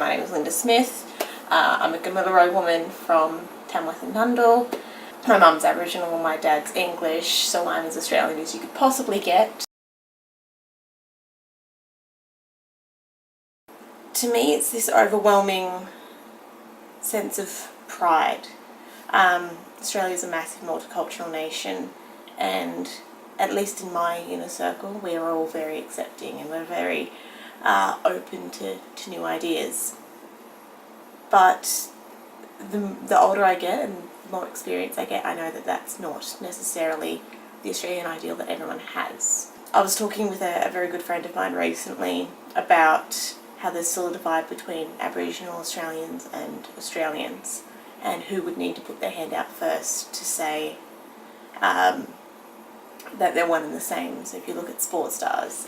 My name is Linda Smith. I'm a Gamilaroi woman from Tamworth and Nundle. My mum's Aboriginal, my dad's English, so I'm as Australian as you could possibly get. To me, it's this overwhelming sense of pride. Australia's a massive multicultural nation, and at least in my inner circle, we are all very accepting and we're very open to new ideas. But the older I get and the more experience I get, I know that that's not necessarily the Australian ideal that everyone has. I was talking with a very good friend of mine recently about how there's still a divide between Aboriginal Australians and Australians, and who would need to put their hand out first to say that they're one and the same. So if you look at sports stars,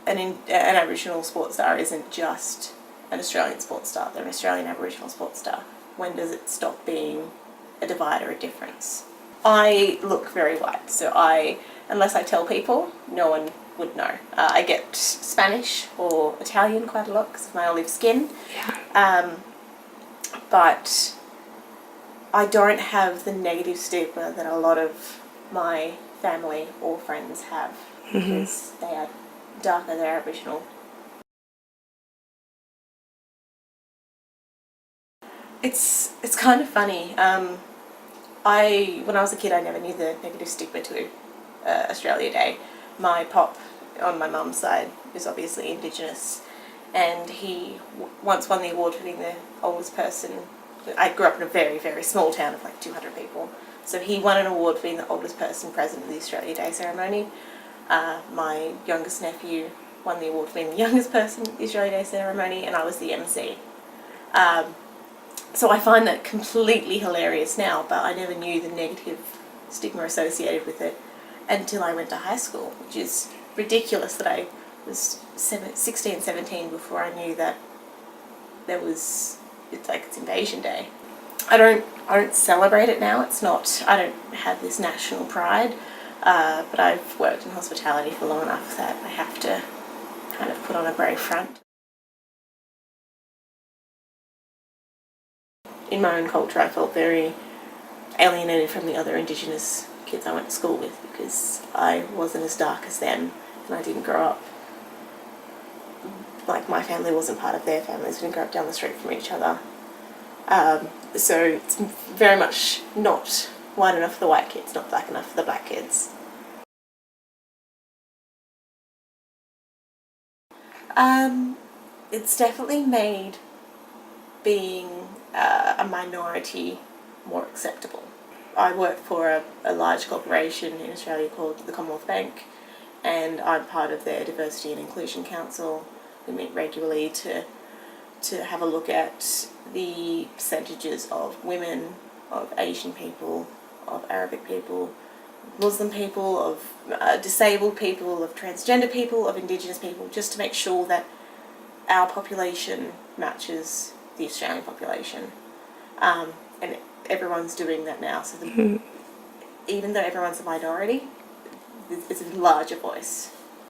an Aboriginal sports star isn't just an Australian sports star, they're an Australian Aboriginal sports star. When does it stop being a divide or a difference? I look very white, so unless I tell people, no one would know. I get Spanish or Italian quite a lot because of my olive skin. Yeah. But I don't have the negative stigma that a lot of my family or friends have, because they are darker, they're Aboriginal. It's kind of funny. When I was a kid, I never knew the negative stigma to Australia Day. My pop on my mum's side is obviously Indigenous, and he once won the award for being the oldest person. I grew up in a very, very small town of like 200 people, so he won an award for being the oldest person present at the Australia Day ceremony. My youngest nephew won the award for being the youngest person at the Australia Day ceremony, and I was the MC. So I find that completely hilarious now, but I never knew the negative stigma associated with it until I went to high school, which is ridiculous that I was 16, 17 before I knew that it's Invasion Day. I don't celebrate it now. I don't have this national pride, but I've worked in hospitality for long enough that I have to kind of put on a brave front. In my own culture, I felt very alienated from the other Indigenous kids I went to school with because I wasn't as dark as them, and I didn't grow up, like my family wasn't part of their families, we didn't grow up down the street from each other. So it's very much not white enough for the white kids, not black enough for the black kids. It's definitely made being a minority more acceptable. I work for a large corporation in Australia called the Commonwealth Bank, and I'm part of their Diversity and Inclusion Council. We meet regularly to have a look at the percentages of women, of Asian people, of Arabic people, Muslim people, of disabled people, of transgender people, of Indigenous people, just to make sure that our population matches the Australian population. And everyone's doing that now, so even though everyone's a minority, it's a larger voice.